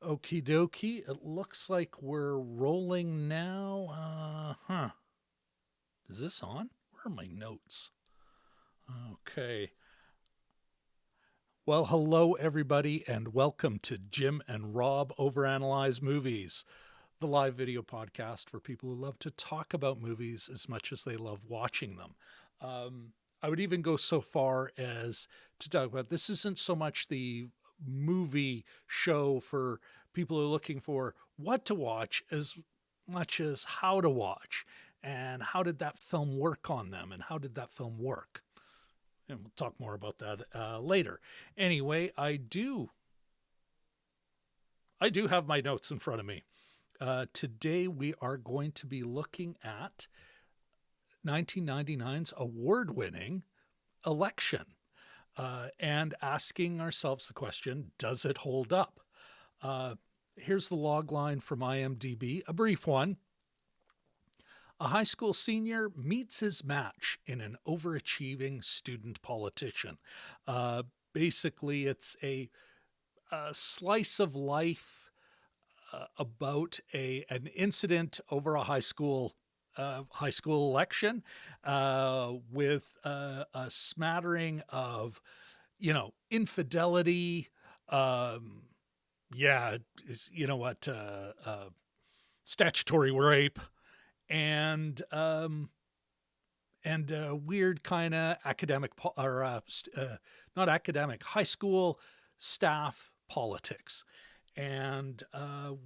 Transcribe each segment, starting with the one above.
Okie dokie. It looks like we're rolling now. Is this on? Where are my notes? Okay. Well, hello, everybody, and welcome to Jim and Rob Overanalyze Movies, the live video podcast for people who love to talk about movies as much as they love watching them. I would even go so far as to talk about this isn't so much the movie show for people who are looking for what to watch as much as how to watch and how did that film work on them and how did that film work. And we'll talk more about that later. Anyway, I do have my notes in front of me. Today we are going to be looking at 1999's award-winning Election and asking ourselves the question, does it hold up? Here's the log line from IMDb, a brief one. A high school senior meets his match in an overachieving student politician. Basically, it's a slice of life about an incident over a high school election with a smattering of, infidelity. Statutory rape. And weird kind of academic not academic, high school staff politics. And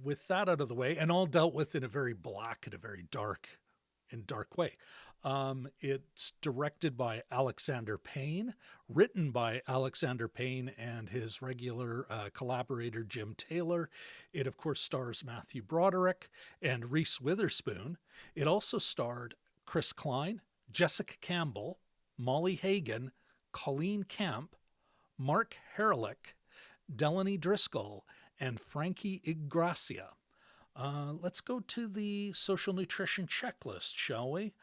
with that out of the way, and all dealt with in a very black and a very dark way. It's directed by Alexander Payne, written by Alexander Payne and his regular collaborator, Jim Taylor. It, of course, stars Matthew Broderick and Reese Witherspoon. It also starred Chris Klein, Jessica Campbell, Molly Hagan, Colleen Camp, Mark Harelik, Delaney Driscoll, and Frankie Ingrassia. Let's go to the social nutrition checklist, shall we?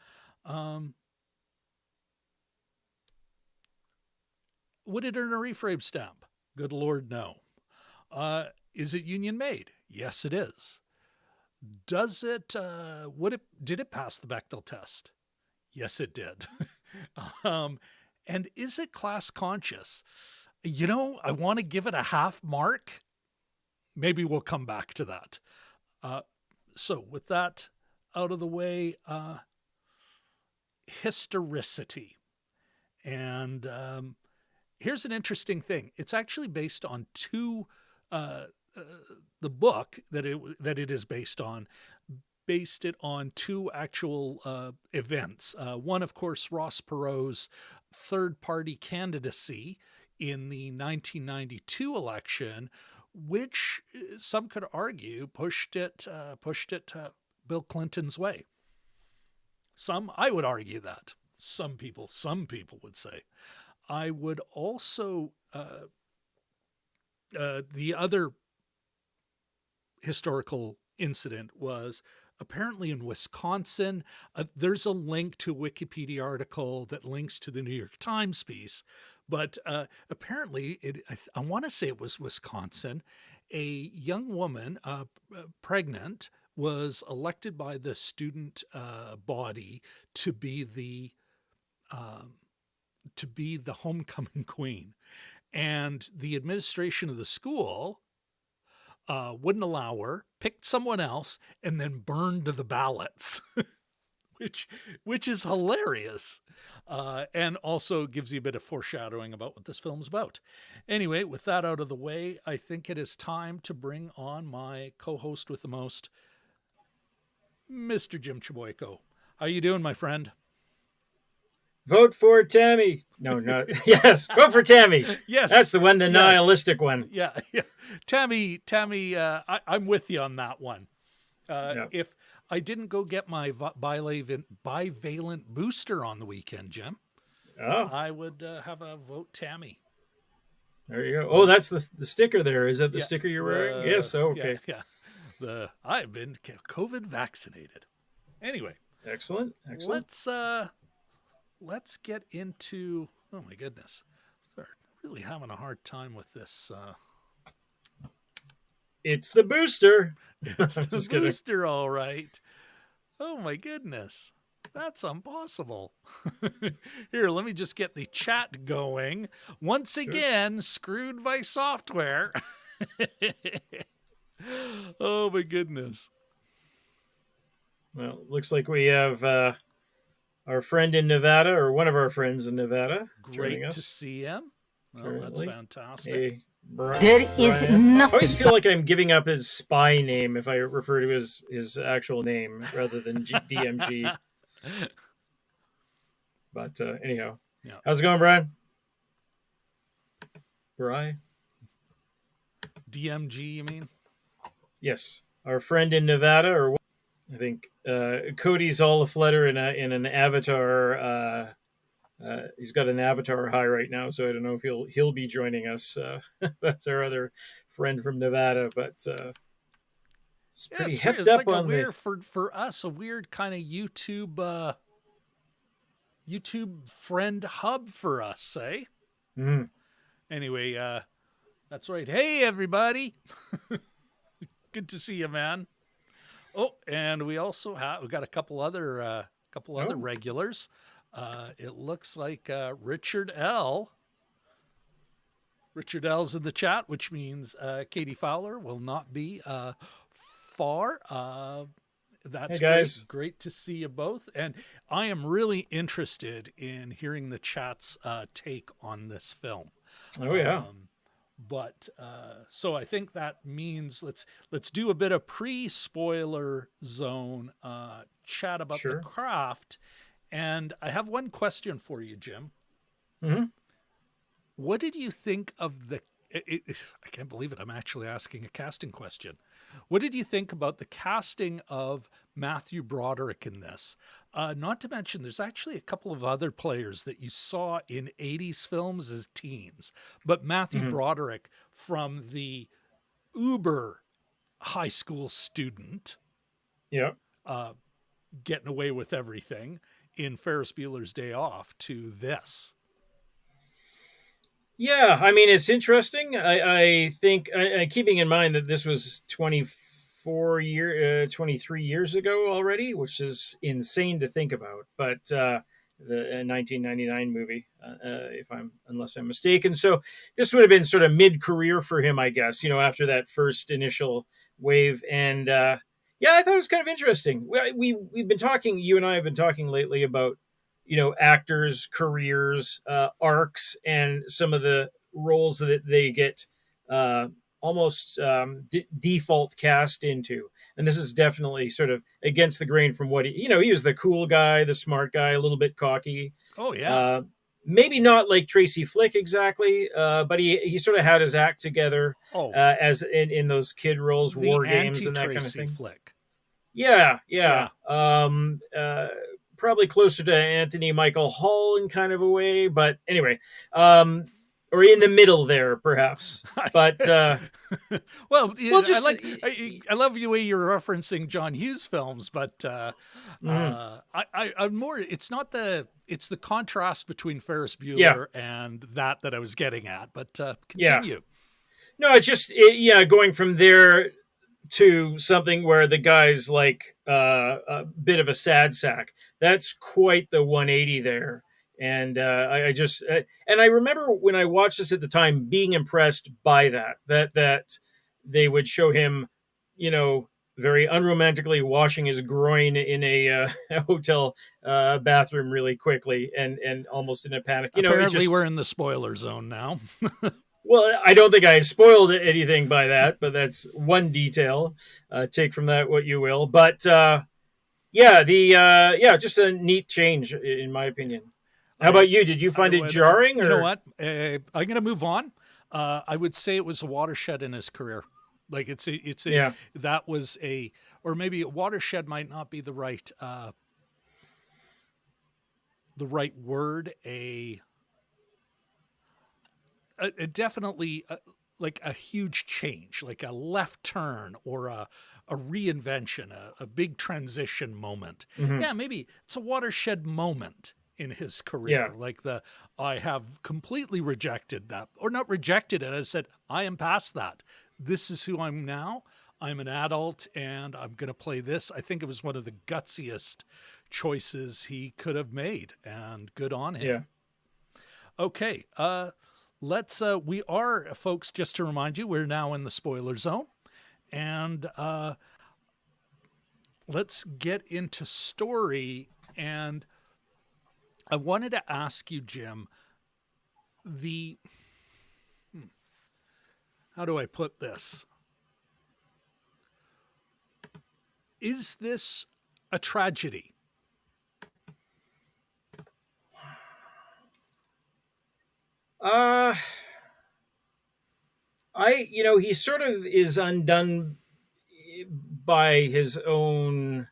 Would it earn a reframe stamp? Good Lord, no. Is it union made? Yes, it is. Does it, did it pass the Bechdel test? Yes, it did. And is it class conscious? I want to give it a half mark. Maybe we'll come back to that. So with that out of the way, historicity. And here's an interesting thing. It's actually based on two, the book that it is based it on two actual events. One, of course, Ross Perot's third-party candidacy in the 1992 election, which some could argue pushed it Bill Clinton's way. I would argue that. Some people would say. I would also, the other historical incident was apparently in Wisconsin. There's a link to a Wikipedia article that links to the New York Times piece, but apparently I want to say it was Wisconsin. A young woman, pregnant, was elected by the student body to be the homecoming queen, and the administration of the school wouldn't allow her, picked someone else, and then burned the ballots, which is hilarious, and also gives you a bit of foreshadowing about what this film's about. Anyway, with that out of the way, I think it is time to bring on my co-host with the most, Mr. Jim Cheboyko. How you doing, my friend? Vote for Tammy. No, yes, vote for Tammy. Yes. That's the one, the nihilistic one. Yeah. Tammy, I'm with you on that one. If I didn't go get my bivalent booster on the weekend, Jim, I would have a vote Tammy. There you go. Oh, that's the sticker there. Is that the sticker you're wearing? Yes, okay. Yeah. I've been COVID vaccinated. Anyway. Excellent. Let's get into, oh my goodness, we're really having a hard time with this It's the booster. It's I'm the just kidding. booster, all right. Oh my goodness. That's impossible. Here, let me just get the chat going. Once again, screwed by software. Oh my goodness. Well, looks like we have our friend in Nevada, or one of our friends in Nevada, joining Great us. to see him. Well, that's currently. fantastic. Hey, There is Brian. I nothing. always feel like I'm giving up his spy name if I refer to his actual name rather than DMG. But anyhow, Yeah. how's it going, Brian? Brian? DMG, you mean? Yes, our friend in Nevada, or I think Cody's all aflutter in an avatar. He's got an avatar high right now, so I don't know if he'll be joining us. That's our other friend from Nevada, but it's pretty it's hepped weird. It's up like on a weird, for us, a weird kind of YouTube friend hub for us, eh? Mhm. Anyway, that's right. Hey, everybody. Good to see you, man. Oh, and we also we got a couple other regulars. It looks like Richard L. Richard L's in the chat, which means Katie Fowler will not be far. That's Hey, guys. Great to see you both. And I am really interested in hearing the chat's take on this film. Oh yeah. But so I think that means let's do a bit of pre-spoiler zone chat about Sure. the craft. And I have one question for you, Jim. Mm-hmm. What did you think of the... I can't believe it. I'm actually asking a casting question. What did you think about the casting of Matthew Broderick in this? Not to mention, there's actually a couple of other players that you saw in 80s films as teens. But Matthew Broderick, from the uber high school student, Yeah. getting away with everything in Ferris Bueller's Day Off, to this. Yeah, I mean, it's interesting. I think, keeping in mind that this was 23 years ago already, which is insane to think about. But the 1999 movie, unless I'm mistaken. So this would have been sort of mid-career for him, I guess, after that first initial wave. And yeah, I thought it was kind of interesting. We've been talking, you and I have been talking lately about, actors' careers, arcs, and some of the roles that they get almost default cast into. And this is definitely sort of against the grain from what he was the cool guy, the smart guy, a little bit cocky. Oh, yeah. Maybe not like Tracy Flick exactly, but he sort of had his act together as in those kid roles, The war games, and that kind of anti-Tracy thing. Flick. Yeah. Probably closer to Anthony Michael Hall in kind of a way, but anyway, or in the middle there, perhaps. But well, just I love the way you're referencing John Hughes films, but I'm more. It's the contrast between Ferris Bueller and that I was getting at. But continue. Yeah. No, it's just going from there to something where the guy's like a bit of a sad sack. That's quite the 180 there. And I just and I remember when I watched this at the time being impressed by that they would show him, very unromantically washing his groin in a hotel bathroom really quickly and almost in a panic. Apparently, we're in the spoiler zone now. Well, I don't think I spoiled anything by that, but that's one detail. Take from that what you will. But just a neat change in my opinion. How about you? Did you find it jarring? You know what? I'm going to move on. I would say it was a watershed in his career. Like that was or maybe a watershed might not be the right word. Definitely like a huge change, like a left turn or a reinvention, a big transition moment. Mm-hmm. Yeah, maybe it's a watershed moment in his career. Yeah. Like I have completely rejected that, or not rejected it. I said, I am past that. this is who I'm now. I'm an adult and I'm going to play this. I think it was one of the gutsiest choices he could have made, and good on him. Yeah. Okay. We are, folks, just to remind you, we're now in the spoiler zone, and let's get into story. And I wanted to ask you, Jim, how do I put this? Is this a tragedy? He sort of is undone by his own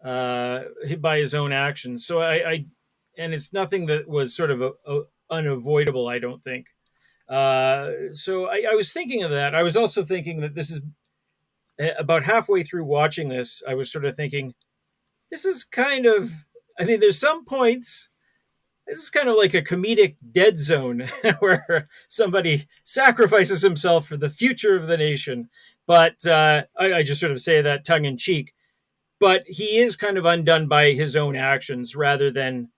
actions. So and it's nothing that was sort of unavoidable, I don't think. So I was thinking of that. I was also thinking that this is about halfway through watching this. I was sort of thinking, this is kind of, I mean, there's some points. This is kind of like a comedic dead zone where somebody sacrifices himself for the future of the nation. But I just sort of say that tongue in cheek. But he is kind of undone by his own actions rather than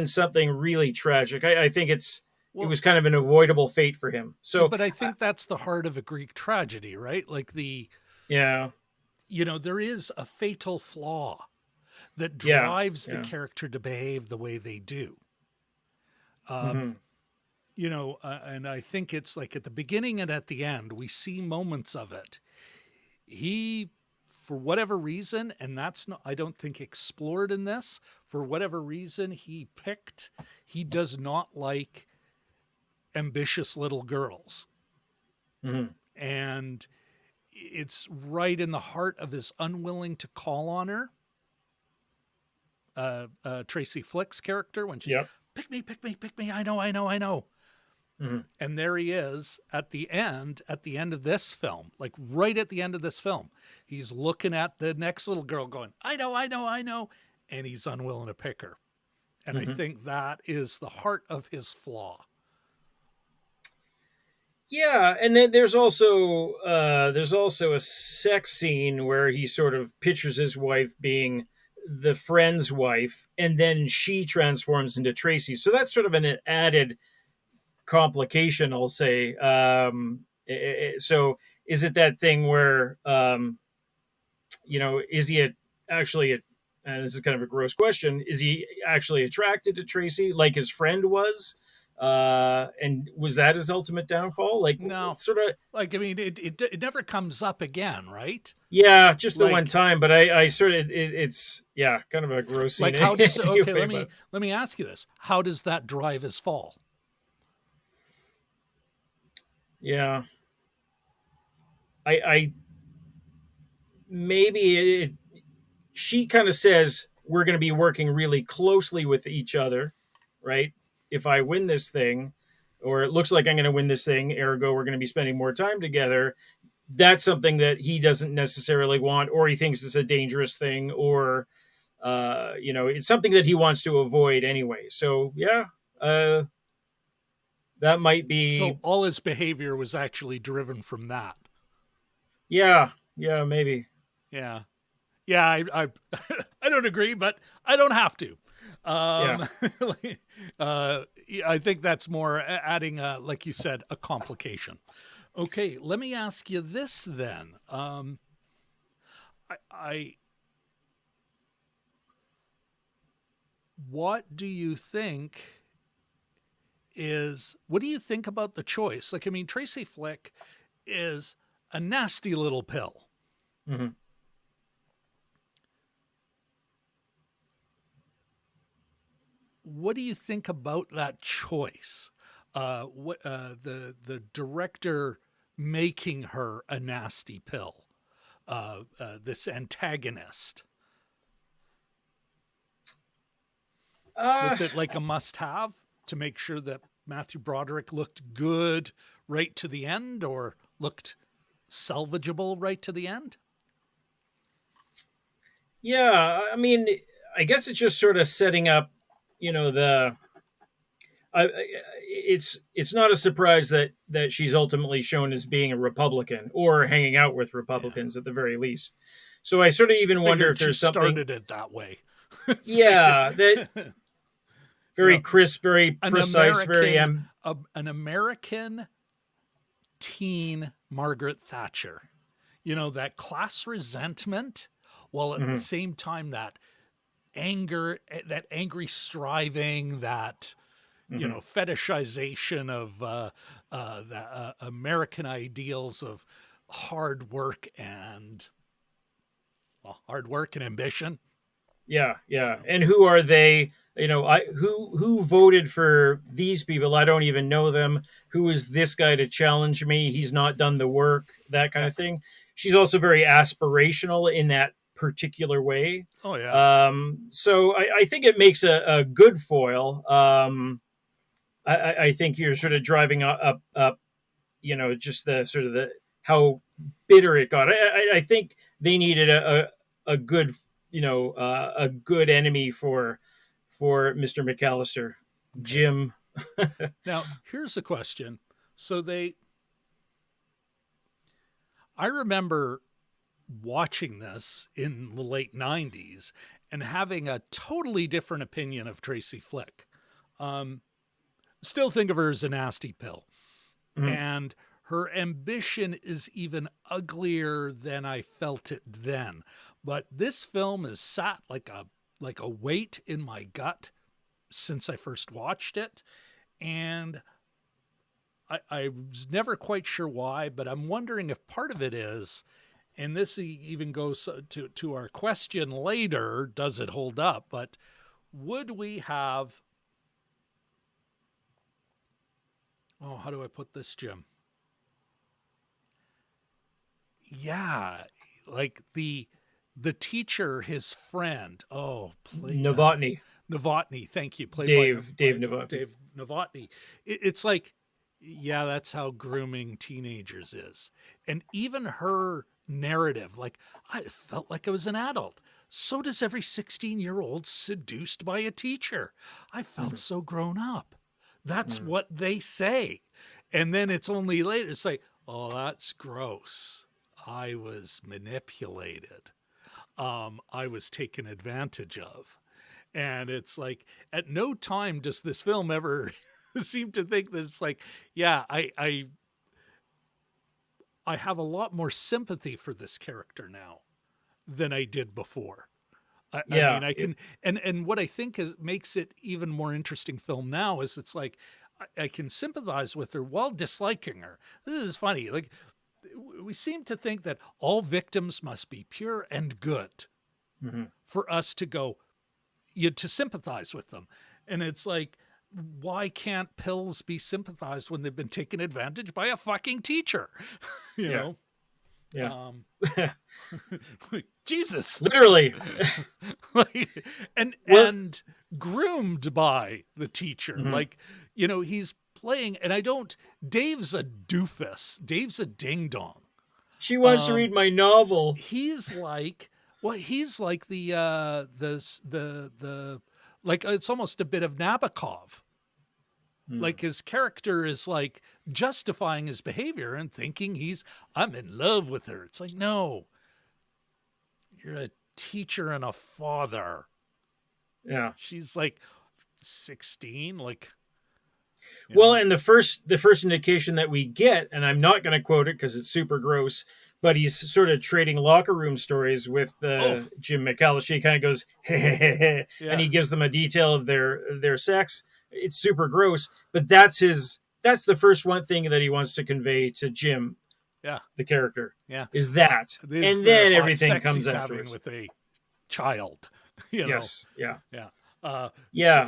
something really tragic. I think it was kind of an avoidable fate for him. So, but I think that's the heart of a Greek tragedy, right? Like there is a fatal flaw that drives the character to behave the way they do. And I think it's like at the beginning and at the end, we see moments of it. He, for whatever reason, and that's not, I don't think explored in this, for whatever reason he does not like ambitious little girls. Mm-hmm. And it's right in the heart of his unwilling to call on her. Tracy Flick's character, when she's pick me, I know. Mm-hmm. And there he is at the end of this film, like right at the end of this film, he's looking at the next little girl going, I know. And he's unwilling to pick her. And I think that is the heart of his flaw. Yeah, and then there's also a sex scene where he sort of pictures his wife being the friend's wife, and then she transforms into Tracy. So that's sort of an added complication, I'll say. So is it that thing where, is he actually, and this is kind of a gross question, is he actually attracted to Tracy like his friend was? And was that his ultimate downfall? Like, no, sort of like, I mean, it never comes up again, right? Yeah, just the one time, but I sort of, it's kind of a gross scene. Like, how does, anyway, let me ask you this. How does that drive his fall? Yeah. I maybe she kind of says, we're going to be working really closely with each other, right? If I win this thing, or it looks like I'm going to win this thing, ergo we're going to be spending more time together. That's something that he doesn't necessarily want, or he thinks it's a dangerous thing, or, it's something that he wants to avoid anyway. So, that might be. So all his behavior was actually driven from that. Yeah, maybe. Yeah. I don't agree, but I don't have to. I think that's more adding, like you said, a complication. Okay, let me ask you this then. What do you think about the choice? Like, I mean, Tracy Flick is a nasty little pill. Mm-hmm. What do you think about that choice? The director making her a nasty pill, this antagonist. Was it like a must-have to make sure that Matthew Broderick looked good right to the end, or looked salvageable right to the end? Yeah, I mean, I guess it's just sort of setting up, it's not a surprise that she's ultimately shown as being a Republican or hanging out with Republicans at the very least. So I sort of even wonder if there's something. Started it that way. Yeah, that very crisp, very precise, an American teen Margaret Thatcher. That class resentment, while at the same time that anger, that angry striving, that fetishization of the American ideals of hard work and ambition. Yeah. And who are they? Who voted for these people? I don't even know them. Who is this guy to challenge me? He's not done the work, that kind of thing. She's also very aspirational in that particular way. Oh yeah. So I think it makes a good foil. I think you're sort of driving up, just the sort of how bitter it got. I think they needed a good, a good enemy for Mr. McAllister, Jim. Now, here's a question. So I remember watching this in the late 90s and having a totally different opinion of Tracy Flick. Still think of her as a nasty pill. Mm-hmm. And her ambition is even uglier than I felt it then. But this film has sat like a weight in my gut since I first watched it. And I was never quite sure why, but I'm wondering if part of it is, and this even goes to our question later, does it hold up? But would we have, how do I put this, Jim? Yeah, like the teacher, his friend. Novotny. Novotny, thank you. Dave Novotny. Dave Novotny. It's like, yeah, that's how grooming teenagers is. And even her narrative, like, I felt like I was an adult. So does every 16-year-old seduced by a teacher. I felt so grown up. That's what they say. And then it's only later, it's like, oh, that's gross. I was manipulated. I was taken advantage of. And it's like, at no time does this film ever seem to think that it's like, yeah, I have a lot more sympathy for this character now than I did before. I mean, I can, and what I think makes it even more interesting film now is it's like, I can sympathize with her while disliking her. This is funny. Like, we seem to think that all victims must be pure and good for us to go, to sympathize with them. And it's like, why can't pills be sympathized when they've been taken advantage by a fucking teacher? you know? Yeah. Jesus. Literally. and groomed by the teacher. Like, he's playing, and Dave's a doofus. Dave's a ding-dong. She wants to read my novel. He's like, the like, it's almost a bit of Nabokov. Like, his character is like justifying his behavior and thinking I'm in love with her. It's like, no, you're a teacher and a father. Yeah. She's like 16, like. Well, and the first indication that we get, and I'm not going to quote it because it's super gross, but he's sort of trading locker room stories with Jim McAllister. He kind of goes, hey, and he gives them a detail of their sex. It's super gross, but that's the first one thing that he wants to convey to Jim, the character, is that, and then everything comes afterwards with a child. Yes,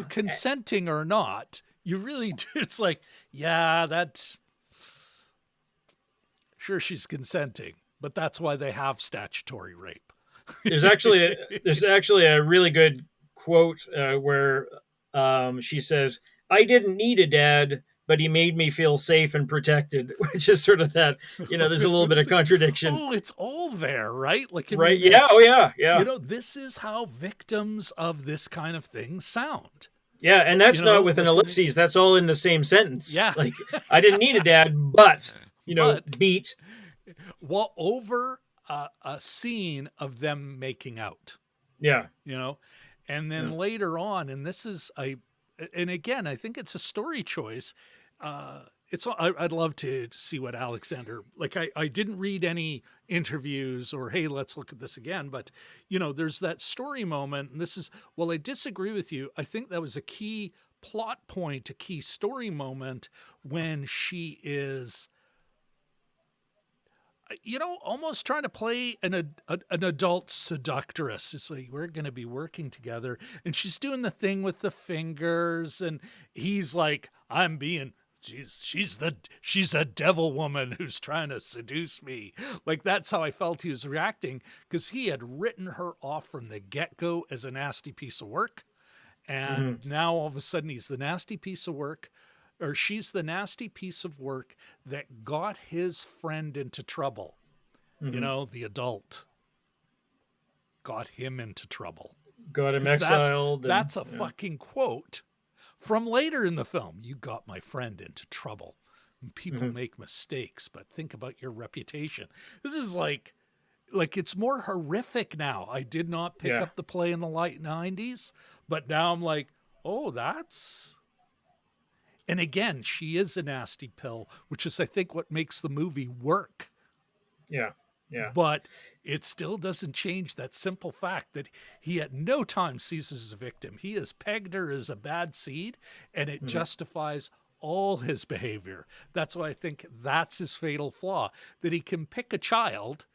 consenting or not, you really do. It's like, that's sure she's consenting, but that's why they have statutory rape. There's actually a really good quote where she says, "I didn't need a dad, but he made me feel safe and protected," which is sort of that, there's a little bit of contradiction. Oh, it's all there, right? Like, right. Yeah. Oh, yeah. Yeah. This is how victims of this kind of thing sound. Yeah, and that's not with an ellipses. That's all in the same sentence. Yeah. Like, I didn't need a dad, but, beat. Well, over a scene of them making out. Yeah. And then later on, and this is, and again, I think it's a story choice. I'd love to see what Alexander, like, I didn't read any interviews or, hey, let's look at this again. But, there's that story moment. And this is, well, I disagree with you. I think that was a key plot point, a key story moment when she is, almost trying to play an adult seductress. It's like, we're going to be working together. And she's doing the thing with the fingers. And he's like, she's a devil woman who's trying to seduce me. Like, that's how I felt he was reacting, because he had written her off from the get-go as a nasty piece of work. And now all of a sudden he's the nasty piece of work, or she's the nasty piece of work that got his friend into trouble. The adult got him into trouble. Got him exiled. That's a fucking quote from later in the film. You got my friend into trouble. And people make mistakes, but think about your reputation. This is like it's more horrific now. I did not pick up the play in the late 90s, but now I'm like, oh, that's... And again, she is a nasty pill, which is, I think, what makes the movie work. Yeah, yeah. But it still doesn't change that simple fact that he at no time sees her as a victim. He has pegged her as a bad seed, and it justifies all his behavior. That's why I think that's his fatal flaw, that he can pick a child,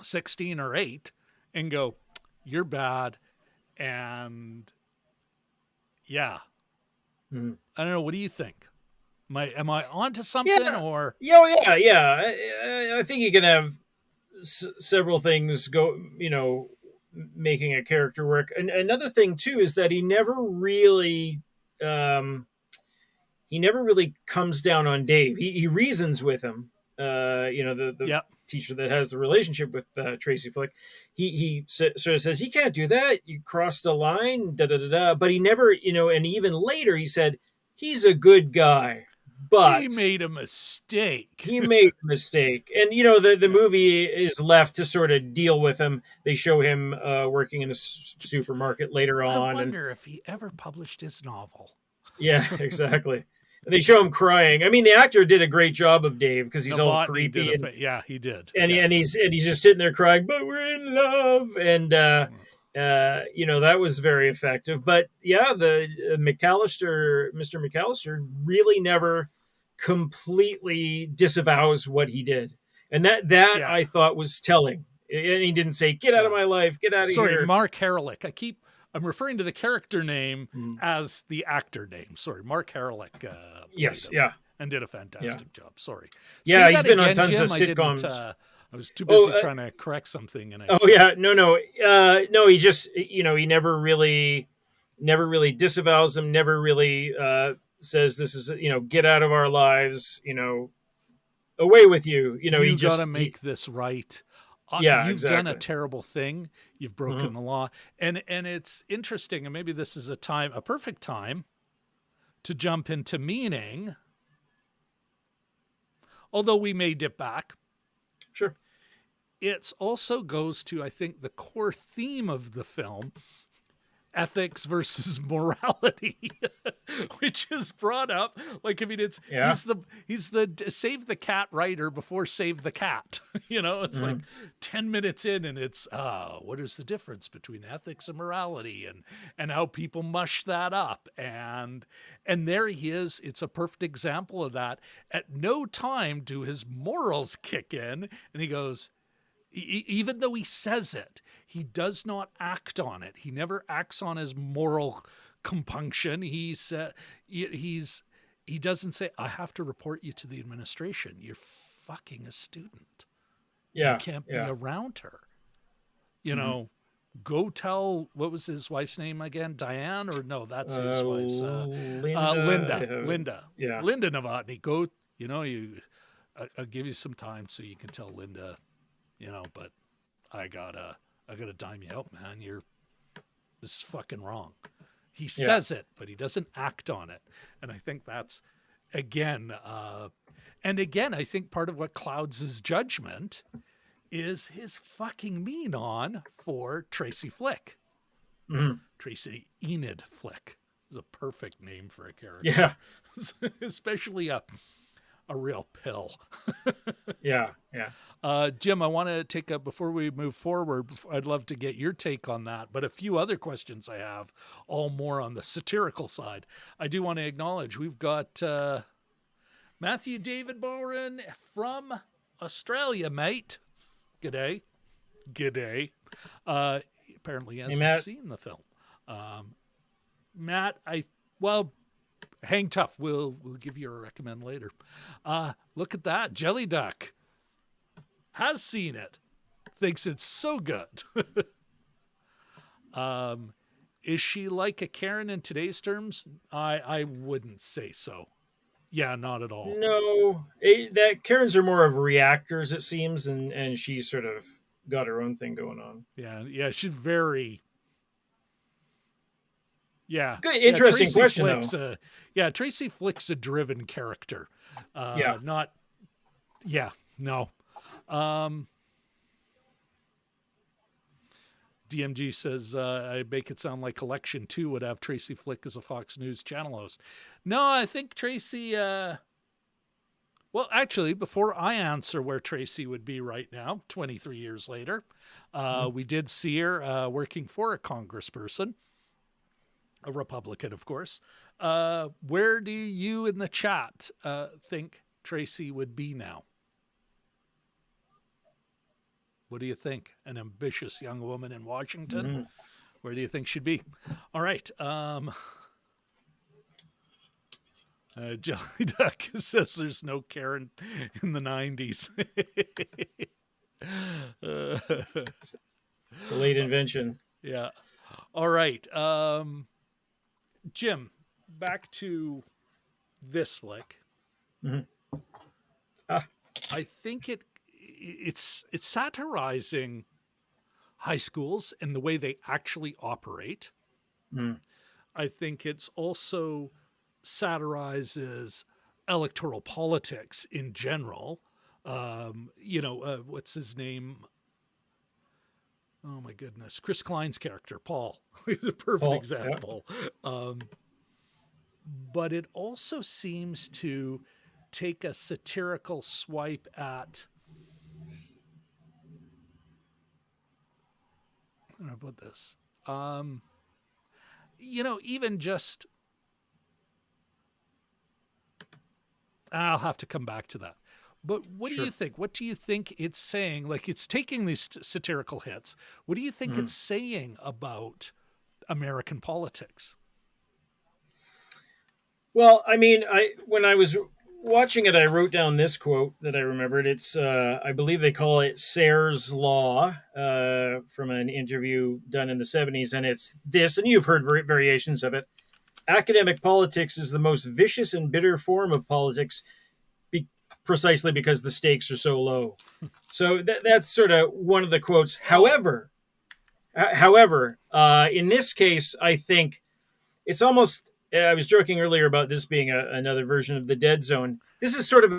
16 or 8, and go, you're bad, and yeah. I don't know. What do you think? Am I onto something? Or I think you can have several things go. Making a character work. And another thing too is that he never really comes down on Dave. He reasons with him. The teacher that has the relationship with Tracy Flick, he sort of says, he can't do that. You crossed the line, But he never, and even later he said, he's a good guy, but he made a mistake. And, the movie is left to sort of deal with him. They show him working in a supermarket later on. I wonder if he ever published his novel. Yeah, exactly. They show him crying. I mean, the actor did a great job of Dave, because he's all creepy. He did. And he's just sitting there crying, but we're in love. And, that was very effective. But the Mr. McAllister really never completely disavows what he did. And that I thought was telling. And he didn't say, get out of my life, get out of here. Sorry, Mark Harelik. I'm referring to the character name as the actor name. Sorry, Mark Harelik. And did a fantastic job. Sorry. Yeah, he's been on tons of sitcoms. I was too busy trying to correct something. No. He just, he never really disavows them. Never really says this is, get out of our lives. Away with you. You got to make this right. You've done a terrible thing. You've broken the law. And it's interesting, and maybe this is a perfect time to jump into meaning, although we may dip back. Sure. It also goes to, I think, the core theme of the film, ethics versus morality, which is brought up. Like, I mean, he's the save the cat writer before save the cat. It's like 10 minutes in, and it's what is the difference between ethics and morality, and how people mush that up, and there he is. It's a perfect example of that. At no time do his morals kick in, and he goes, even though he says it, he does not act on it. He never acts on his moral compunction. He doesn't say, I have to report you to the administration. You're fucking a student. You can't be around her. Go tell, what was his wife's name again? Diane? Or no, that's his wife's Linda. Yeah. Linda Novotny. Go, I'll give you some time so you can tell Linda, but I gotta dime you out, man. This is fucking wrong. He says it, but he doesn't act on it. And I think that's, again, I think part of what clouds his judgment is his fucking mean on for Tracy Flick. Mm-hmm. Tracy Enid Flick is a perfect name for a character. Yeah. Especially a real pill. Yeah. Jim, I want to take before we move forward, I'd love to get your take on that, but a few other questions I have, all more on the satirical side. I do want to acknowledge we've got Matthew David Boren from Australia, mate. G'day. Apparently he hasn't seen the film. Matt, hang tough. We'll give you a recommend later. Look at that. Jelly Duck has seen it. Thinks it's so good. Is she like a Karen in today's terms? I wouldn't say so. Yeah, not at all. No, that Karens are more of reactors, it seems, and she's sort of got her own thing going on. Yeah, she's very. Yeah, good, interesting question Flick's though. Tracy Flick's a driven character. No. DMG says, I make it sound like Election 2 would have Tracy Flick as a Fox News channel host. No, I think Tracy... well, actually, before I answer where Tracy would be right now, 23 years later, we did see her working for a congressperson, a Republican, of course. Where do you in the chat think Tracy would be now? What do you think? An ambitious young woman in Washington? Mm-hmm. Where do you think she'd be? All right. Jelly Duck says there's no Karen in the 90s. It's a late invention. Yeah. All right. Jim, back to this flick. Mm-hmm. I think it's satirizing high schools and the way they actually operate. I think it's also satirizes electoral politics in general. What's his name? Oh my goodness. Chris Klein's character, Paul. He's a perfect example. Yeah. But it also seems to take a satirical swipe at, I don't know about this. Even just, I'll have to come back to that. But what do you think? What do you think it's saying? Like, it's taking these satirical hits. What do you think it's saying about American politics? Well, I mean, when I was watching it, I wrote down this quote that I remembered. It's, I believe they call it Sayre's Law, from an interview done in the 70s. And it's this, and you've heard variations of it. Academic politics is the most vicious and bitter form of politics, precisely because the stakes are so low. So that's sort of one of the quotes. However, in this case, I think it's almost, I was joking earlier about this being another version of the Dead Zone. This is sort of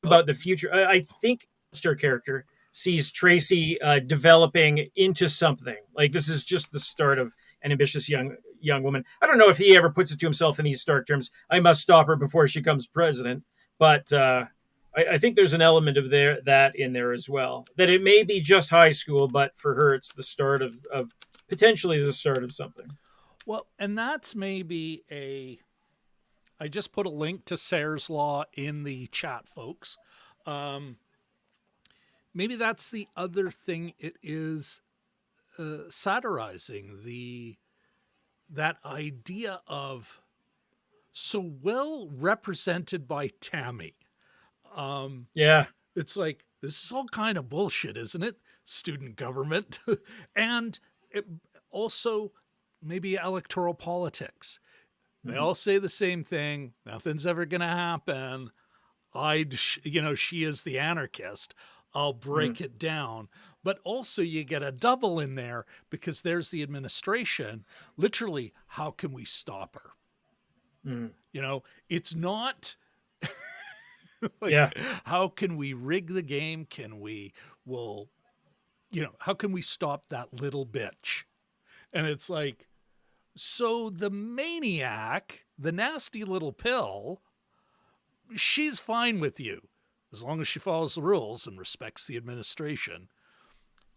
about the future. I think the character sees Tracy developing into something. Like, this is just the start of an ambitious young woman. I don't know if he ever puts it to himself in these stark terms, I must stop her before she becomes president. But I think there's an element of that in there as well. That it may be just high school, but for her, it's the start of potentially the start of something. Well, and that's maybe I just put a link to Sayre's Law in the chat, folks. Maybe that's the other thing it is satirizing, that idea of so well represented by Tammy. It's like, this is all kind of bullshit, isn't it? Student government. And it also maybe electoral politics. They all say the same thing. Nothing's ever going to happen. she is the anarchist. I'll break it down. but also you get a double in there because there's the administration. Literally, how can we stop her? You know, it's not like, how can we rig the game? How can we stop that little bitch? And it's like, so the maniac, the nasty little pill, she's fine with you as long as she follows the rules and respects the administration.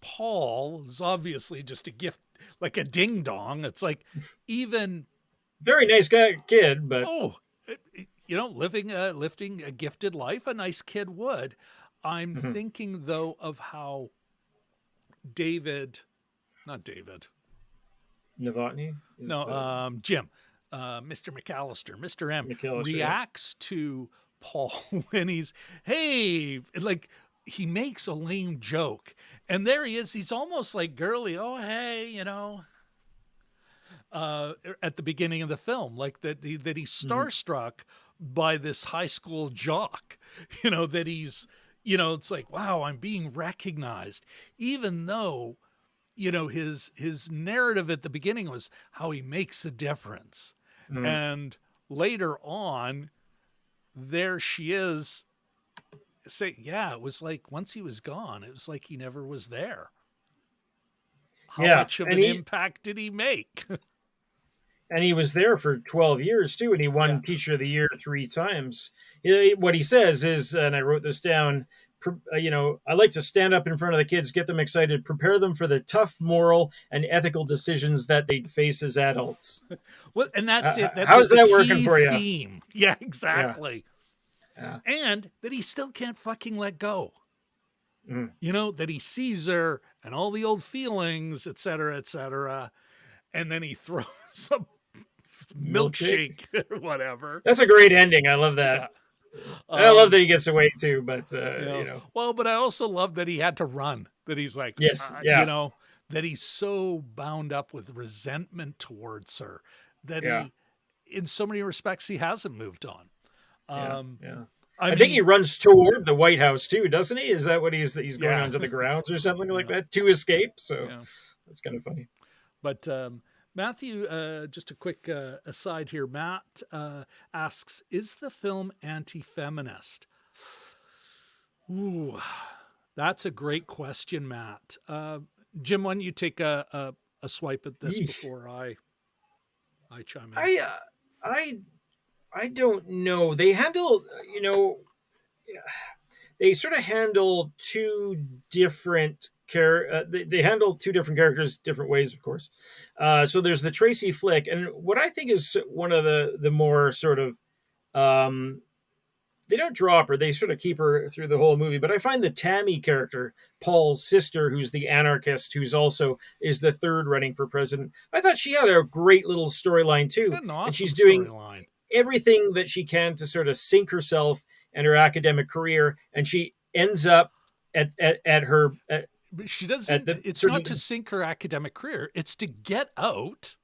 Paul is obviously just a gift, like a ding dong. It's like, even very nice guy, kid, but lifting a gifted life, a nice kid would. I'm thinking though of how Novotny? Jim, Mr. McAllister, Mr. M reacts to Paul when he's, hey, like he makes a lame joke. And there he is. He's almost like girly. Oh, hey, at the beginning of the film, like that he's starstruck by this high school jock, that he's, it's like, wow, I'm being recognized, even though, his narrative at the beginning was how he makes a difference. And later on, there she is saying, yeah, it was like once he was gone, it was like he never was there. How much of an impact did he make? And he was there for 12 years too, and he won Teacher of the Year 3 times. What he says is, and I wrote this down, I like to stand up in front of the kids, get them excited, prepare them for the tough moral and ethical decisions that they face as adults. Well, and that's it. How's that working for you? Theme. Yeah, exactly. Yeah. And that he still can't fucking let go. That he sees her and all the old feelings, et cetera, and then he throws a milkshake or whatever. That's a great ending. I love that. Yeah. I love that he gets away too, but Well, but I also love that he had to run. That he's like, that he's so bound up with resentment towards her that he, in so many respects, he hasn't moved on. I think he runs toward the White House too, doesn't he? Is that what he's going onto the grounds or something like that to escape? So that's kind of funny. But Matthew, just a quick aside here. Matt asks, is the film anti-feminist? Ooh, that's a great question, Matt. Jim, why don't you take a swipe at this before I chime in? I don't know. They handle, they sort of handle two different they handle two different characters different ways, of course. So there's the Tracy Flick, and what I think is one of the more sort of they don't drop her, they sort of keep her through the whole movie. But I find the Tammy character, Paul's sister, who's the anarchist, who's also is the third running for president. I thought she had a great little storyline too, and she's doing everything that she can to sort of sink herself and her academic career, and she ends up at her. But she doesn't. It's not to sink her academic career. It's to get out.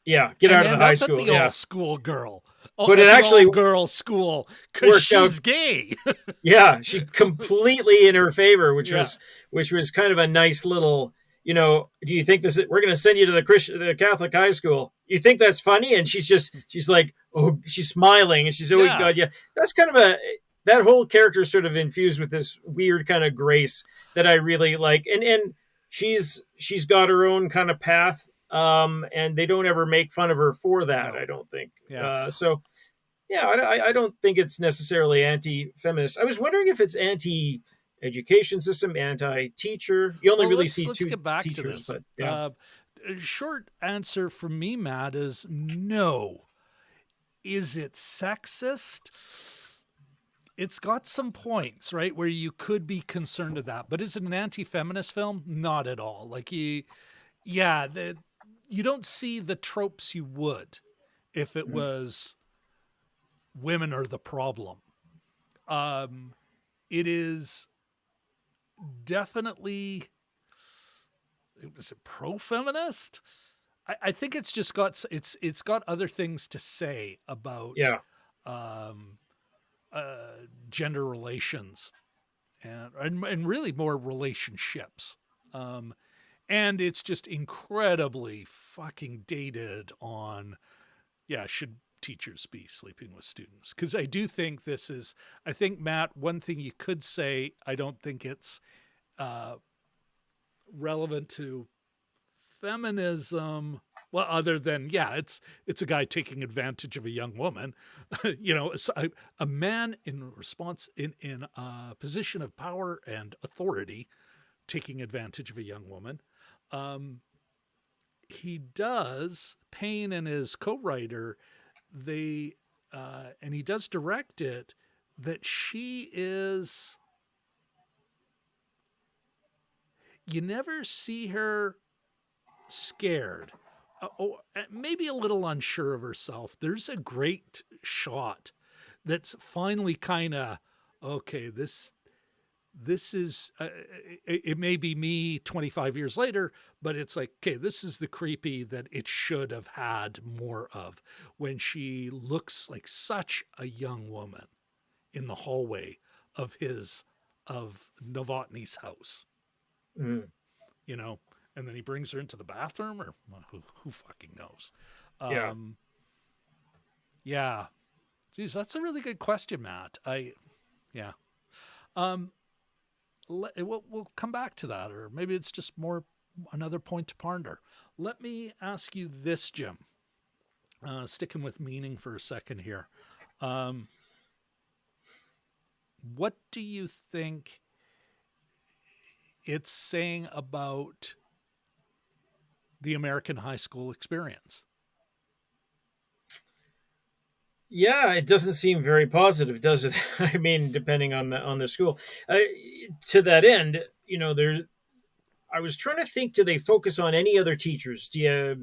Yeah, get out of the high school. At the all-school girl. But it actually girl school because she's gay. Yeah, she completely in her favor, which was kind of a nice little. Do you think this? We're going to send you to the Catholic high school. You think that's funny? And she's like, oh, she's smiling, and she's, oh God, yeah. That's kind of that whole character is sort of infused with this weird kind of grace that I really like, and she's got her own kind of path, and they don't ever make fun of her for that. No. I don't think. Yeah. I don't think it's necessarily anti-feminist. I was wondering if it's anti-education system, anti-teacher. You only really see two get back teachers, to this. But short answer from me, Matt, is no. Is it sexist? It's got some points, right, where you could be concerned of that. But is it an anti-feminist film? Not at all. Like you don't see the tropes you would if it was women are the problem. It is definitely, is it pro-feminist? I think it's just got it's got other things to say about gender relations and really more relationships. And it's just incredibly fucking dated on, yeah, should teachers be sleeping with students? Because I do think I think, Matt, one thing you could say, I don't think it's relevant to feminism. Well, other than, yeah, it's a guy taking advantage of a young woman, a man in a position of power and authority taking advantage of a young woman. He does, Payne and his co-writer, and he does direct it, that she is, you never see her scared. Maybe a little unsure of herself. There's a great shot that's finally kind of, okay, this is, it may be me 25 years later, but it's like, okay, this is the creepy that it should have had more of, when she looks like such a young woman in the hallway of Novotny's house. Mm. And then he brings her into the bathroom, or well, who fucking knows? Yeah. Yeah. Geez, that's a really good question, Matt. We'll come back to that, or maybe it's just more another point to ponder. Let me ask you this, Jim. Sticking with meaning for a second here. What do you think it's saying about the American high school experience? Yeah, it doesn't seem very positive, does it? I mean, depending on the school. To that end, I was trying to think: do they focus on any other teachers? Do you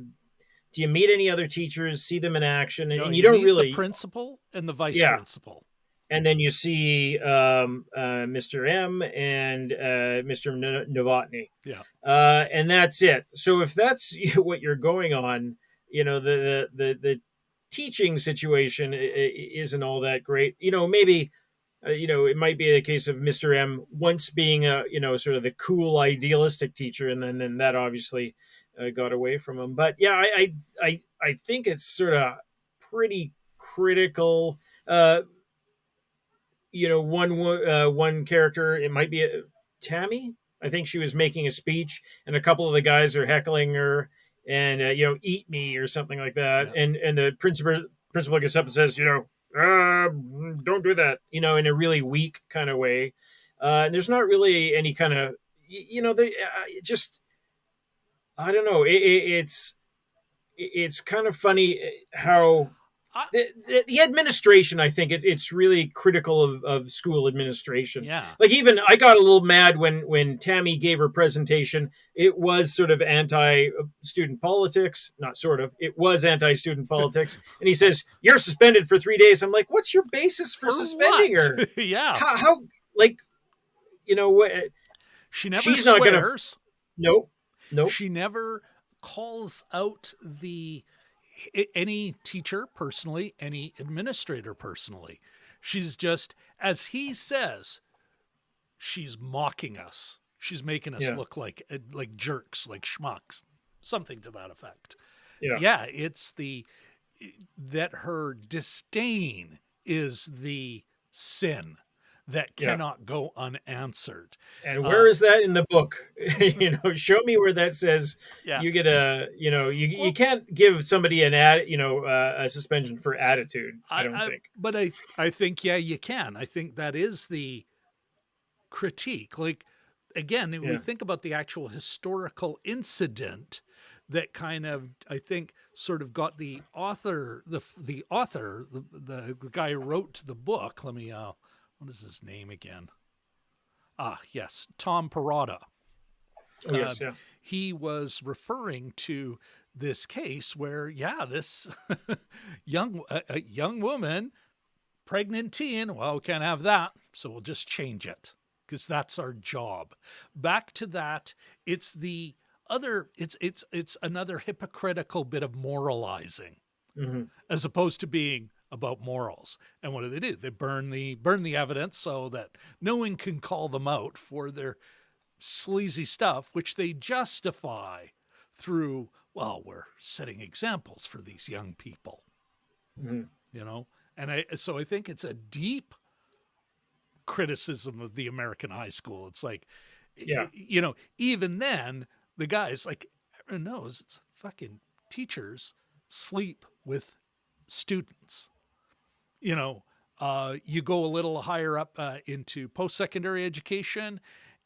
meet any other teachers? See them in action? No, and you don't meet really the principal and the vice Yeah. principal. And then you see Mr. M and Mr. Novotny. Yeah. And that's it. So if that's what you're going on, the teaching situation isn't all that great. Maybe, it might be a case of Mr. M once being sort of the cool idealistic teacher, and then that obviously got away from him. But yeah, I think it's sort of pretty critical. One character, it might be Tammy. I think she was making a speech, and a couple of the guys are heckling her, and eat me or something like that. Yeah. And the principal gets up and says, don't do that, in a really weak kind of way. And there's not really any kind of, just, I don't know. It's kind of funny how the administration, I think it's really critical of school administration. Yeah. Like, even I got a little mad when Tammy gave her presentation. It was sort of anti-student politics, not sort of. It was anti-student politics. And he says, "You're suspended for 3 days." I'm like, what's your basis for suspending her? Yeah. How like, what? She never She's swears. not gonna. Nope. She never calls out any teacher personally, any administrator personally. She's just, as he says, she's mocking us. She's making us look like jerks, like schmucks, something to that effect. Yeah, it's that her disdain is the sin that cannot go unanswered. And where is that in the book? Show me where that says you get you can't give somebody a suspension for attitude. I don't think. But I think, yeah, you can. I think that is the critique. Like, again, we think about the actual historical incident that kind of, I think, sort of got the author, the guy who wrote the book. Let me, what is his name again? Yes, Tom Perrotta. Oh, yes, yeah. He was referring to this case where, this young woman, pregnant teen, well, we can't have that, so we'll just change it because that's our job. Back to that, it's the other, it's another hypocritical bit of moralizing, as opposed to being about morals. And what do? They burn the evidence so that no one can call them out for their sleazy stuff, which they justify through, well, we're setting examples for these young people, you know? And so I think it's a deep criticism of the American high school. It's like, Yeah. you know, even then, the guys, like, everyone knows it's fucking teachers sleep with students. You know, you go a little higher up into post-secondary education,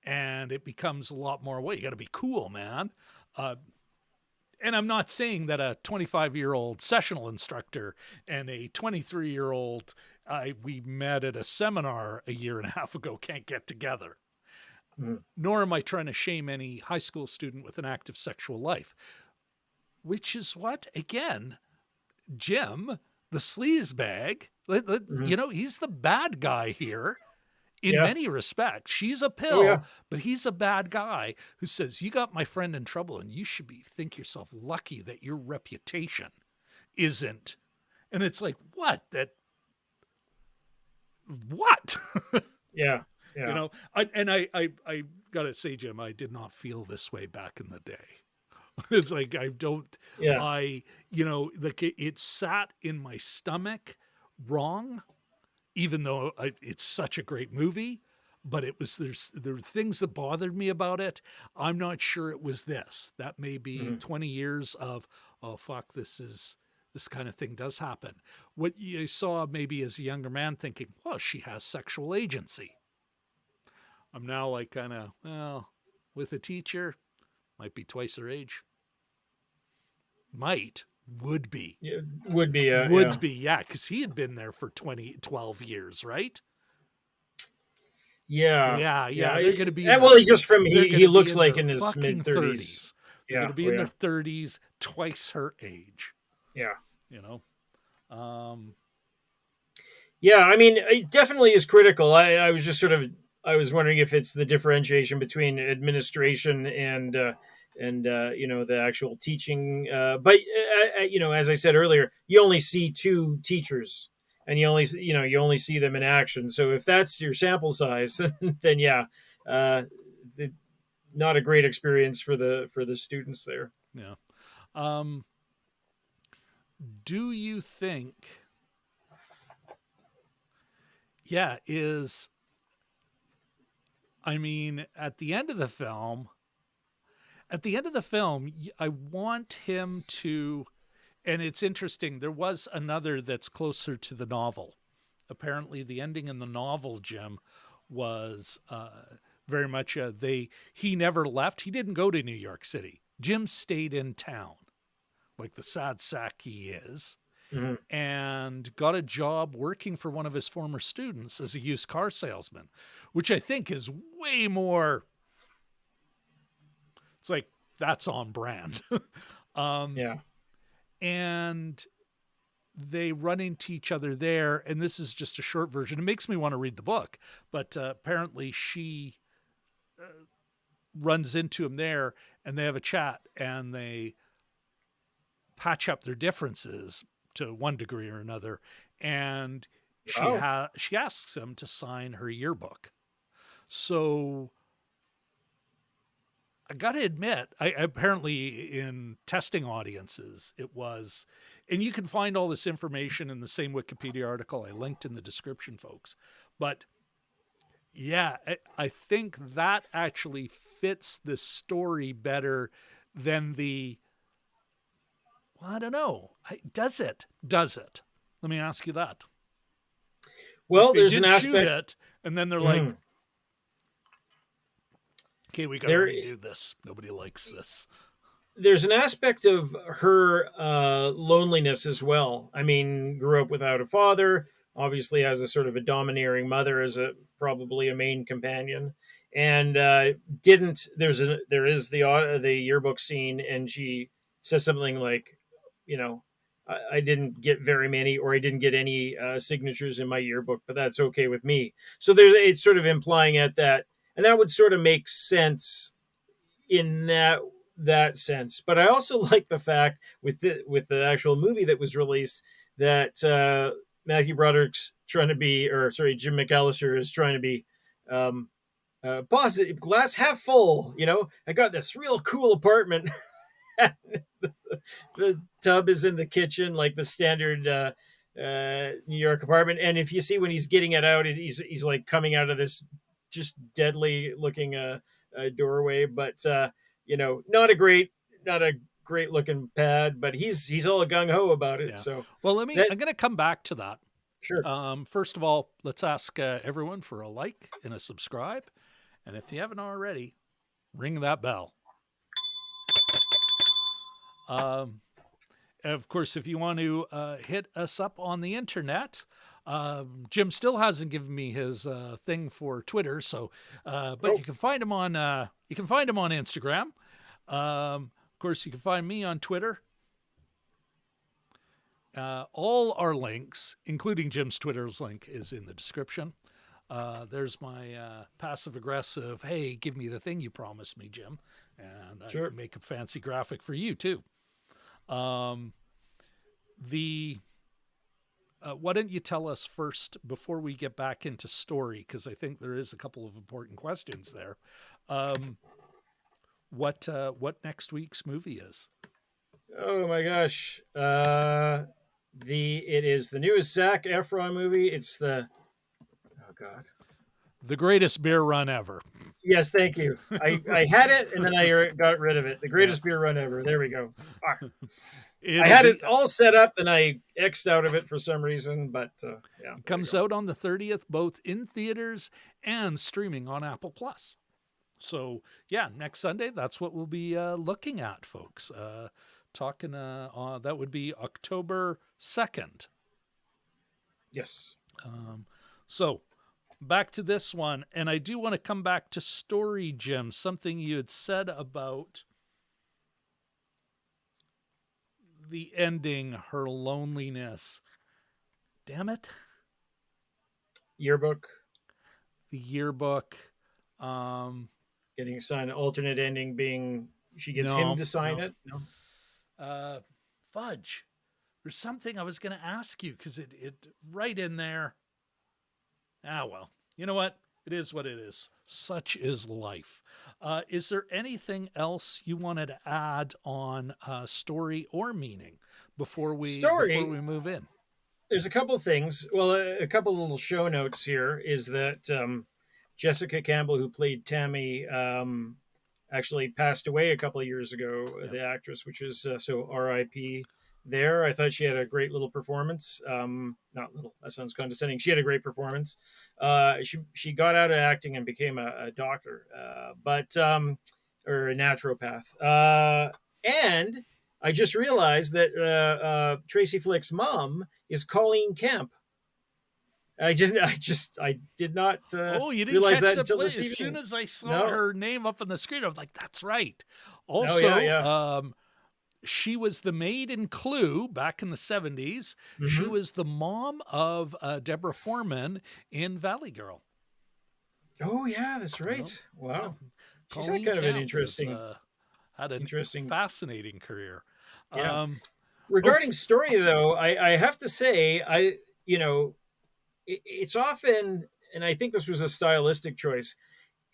and it becomes a lot more, well, you got to be cool, man. And I'm not saying that a 25-year-old sessional instructor and a 23-year-old we met at a seminar a year and a half ago can't get together. Nor am I trying to shame any high school student with an active sexual life, which is what, again, Jim, the sleazebag, you know, he's the bad guy here in many respects. She's a pill, but he's a bad guy who says, you got my friend in trouble and you should think yourself lucky that your reputation isn't. And it's like, what? Yeah. You know, I got to say, Jim, I did not feel this way back in the day. It's like, you know, like it sat in my stomach wrong, even though it's such a great movie, but there were things that bothered me about it. I'm not sure it was this. That may be 20 years of, oh, fuck, this kind of thing does happen. What you saw maybe as a younger man thinking, well, she has sexual agency. I'm now like kind of, well, with a teacher, might be twice her age. Would be. Yeah, would be, because he had been there for 12 years, right? Yeah. They're going to be. Well, he looks like in his mid-30s. They're going to be in their 30s, twice her age. Yeah. You know? Yeah, I mean, it definitely is critical. I was just I was wondering if it's the differentiation between administration and you know, the actual teaching. But you know, as I said earlier, you only see two teachers, and you only see them in action. So if that's your sample size, then not a great experience for the students there. Yeah. Do you think? Yeah, I mean, at the end of the film, I want him to, and it's interesting, there was another that's closer to the novel. Apparently the ending in the novel, Jim, was very much he never left. He didn't go to New York City. Jim stayed in town, like the sad sack he is, and got a job working for one of his former students as a used car salesman, which I think is way more, it's like, that's on brand. And they run into each other there, and this is just a short version. It makes me want to read the book, but apparently she runs into him there, and they have a chat, and they patch up their differences to one degree or another, and she asks him to sign her yearbook. So I got to admit, apparently in testing audiences, it was, and you can find all this information in the same Wikipedia article I linked in the description, folks. But yeah, I think that actually fits the story better than I don't know. Does it? Let me ask you that. Well, there's an aspect, and then they're like, okay, we got to redo this. Nobody likes this. There's an aspect of her loneliness as well. I mean, grew up without a father, obviously has a sort of a domineering mother as probably a main companion, and there is the yearbook scene, and she says something like, you know, I didn't get very many, or I didn't get any signatures in my yearbook, but that's okay with me. So it's sort of implying at that. And that would sort of make sense in that sense. But I also like the fact with the actual movie that was released that Matthew Broderick's Jim McAllister is trying to be positive, glass half full. I got this real cool apartment. The tub is in the kitchen, like the standard New York apartment. And if you see when he's getting it out, he's like coming out of this just deadly looking doorway. But not a great looking pad, but he's all gung ho about it. Yeah. So well, I'm going to come back to that. Sure. First of all, let's ask everyone for a like and a subscribe. And if you haven't already, ring that bell. Of course, if you want to hit us up on the internet, Jim still hasn't given me his thing for Twitter, so but you can find him on Instagram. Of course, you can find me on Twitter. All our links, including Jim's Twitter's link, is in the description. There's my passive aggressive, hey, give me the thing you promised me, Jim. And Sure. I can make a fancy graphic for you too. Why don't you tell us first before we get back into story, because I think there is a couple of important questions there. What next week's movie is? Oh my gosh. It is the newest Zac Efron movie. It's oh God. The greatest beer run ever. Yes, thank you. I had it and then I got rid of it. The greatest beer run ever. There we go. I had it all set up and I X'd out of it for some reason, but yeah. It comes out on the 30th, both in theaters and streaming on Apple Plus. So yeah, next Sunday, that's what we'll be looking at, folks. Talking that would be October 2nd. Yes. So back to this one, and I do want to come back to story, Jim, something you had said about the ending, her loneliness. Damn it. Yearbook. The yearbook. Getting assigned an alternate ending being she gets him to sign it. No. Fudge. There's something I was going to ask you because it right in there. Ah, well, you know what? It is what it is. Such is life. Is there anything else you wanted to add on story or meaning before we move in? There's a couple of things. Well, a couple of little show notes here is that Jessica Campbell, who played Tammy, actually passed away a couple of years ago, the actress, which is so R.I.P. there. I thought she had a great little performance. Not little, that sounds condescending. She had a great performance. She got out of acting and became a doctor, or a naturopath. And I just realized that Tracy Flick's mom is Colleen Camp. I did not you didn't realize catch that until this as evening. soon as I saw her name up on the screen, I was like, that's right. Also, she was the maid in Clue back in the 70s. Mm-hmm. She was the mom of Deborah Foreman in Valley Girl. Oh, yeah, that's right. Wow. She's had kind of an interesting... had an fascinating career. Yeah. Regarding story, though, I have to say, it's often, and I think this was a stylistic choice,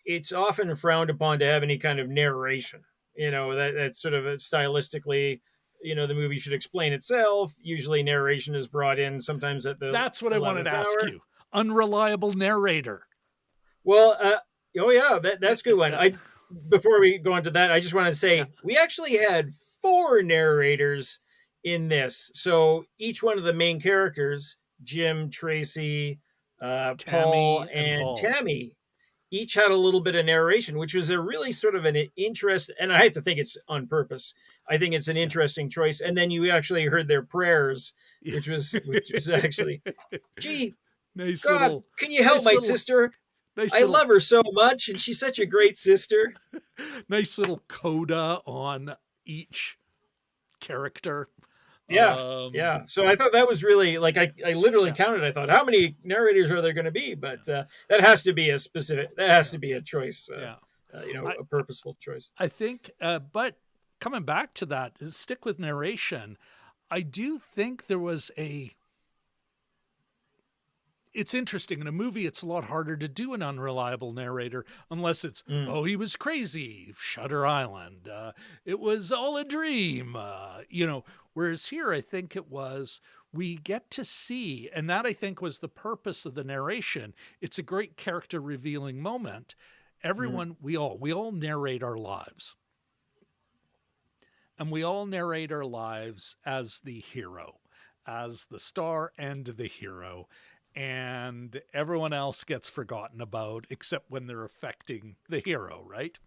it's often frowned upon to have any kind of narration. That's sort of stylistically, the movie should explain itself. Usually narration is brought in sometimes at the That's what I wanted to ask you. Unreliable narrator. Well, that's a good one. Before we go into that, I just want to say we actually had 4 narrators in this. So each one of the main characters, Jim, Tracy, Paul, and Tammy, each had a little bit of narration, which was a really sort of an interest. And I have to think it's on purpose. I think it's an interesting choice. And then you actually heard their prayers, which was actually, gee, nice God, little, can you help my sister? I love her so much, and she's such a great sister. Nice little coda on each character. Yeah. So I thought that was really, like, I literally counted. I thought, how many narrators are there going to be? But that has to be a choice, a purposeful choice. I think, but coming back to that, stick with narration. I do think there was it's interesting. In a movie, it's a lot harder to do an unreliable narrator unless it's, oh, he was crazy, Shutter Island. It was all a dream, whereas here, I think it was, we get to see, and that I think was the purpose of the narration. It's a great character revealing moment. Everyone, we all narrate our lives. And we all narrate our lives as the hero, as the star and the hero. And everyone else gets forgotten about except when they're affecting the hero, right?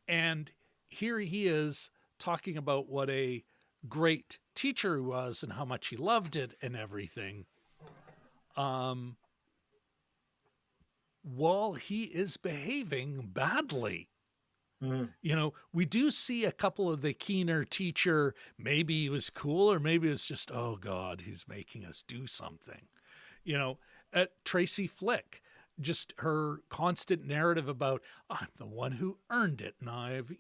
And here he is talking about what a great teacher he was and how much he loved it and everything. While he is behaving badly. We do see a couple of the keener teacher, maybe he was cool or maybe it was just, oh God, he's making us do something. At Tracy Flick, just her constant narrative about, I'm the one who earned it. And I've,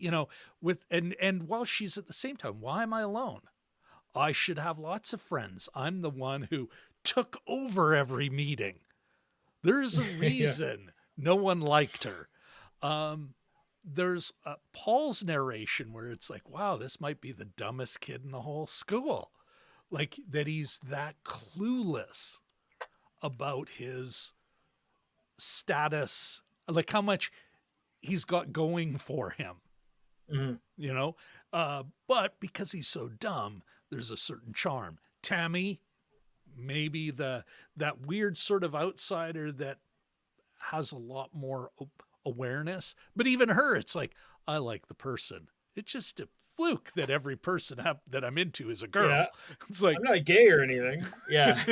and while she's at the same time, why am I alone? I should have lots of friends. I'm the one who took over every meeting. There's a reason no one liked her. There's Paul's narration where it's like, wow, this might be the dumbest kid in the whole school. Like that he's that clueless about his status, like how much he's got going for him, but because he's so dumb, there's a certain charm. Tammy, maybe that weird sort of outsider that has a lot more awareness, but even her, it's like, I like the person. It's just a fluke that every person that I'm into is a girl. Yeah. It's like, I'm not gay or anything. Yeah.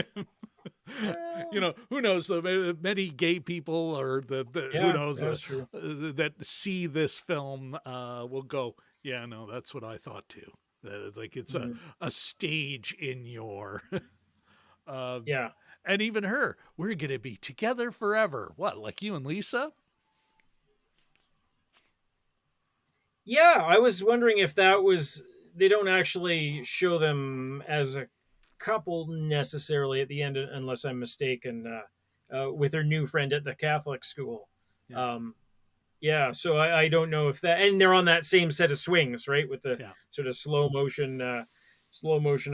Who knows? Many gay people or who knows that see this film will go, yeah, no, that's what I thought too. Like it's a stage in your, and even her, we're going to be together forever. What, like you and Lisa? Yeah, I was wondering if that was, they don't actually show them as a couple necessarily at the end, unless I'm mistaken, with her new friend at the Catholic school. So I don't know if that, and they're on that same set of swings, right, with the sort of slow motion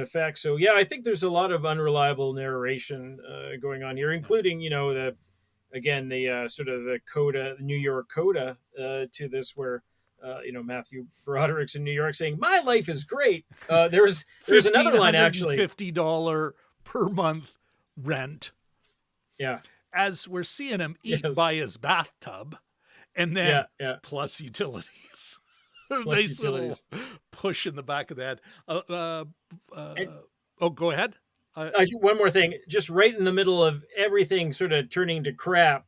effect. So yeah, I think there's a lot of unreliable narration going on here, including the sort of the coda, the New York coda to this, where Matthew Broderick's in New York saying, "My life is great." There's another line actually, $50 per month rent. Yeah, as we're seeing him eat by his bathtub, and then plus utilities. Nice little push in the back of the head. Go ahead. One more thing, just right in the middle of everything sort of turning to crap.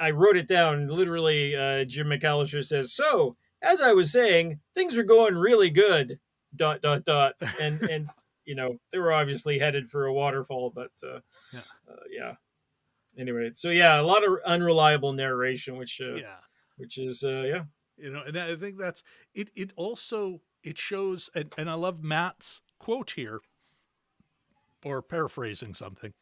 I wrote it down. Literally, Jim McAllister says, "So, as I was saying, things are going really good. ... And they were obviously headed for a waterfall, but Anyway, so a lot of unreliable narration, which is and I think that's it. It also shows, and I love Matt's quote here, or paraphrasing something.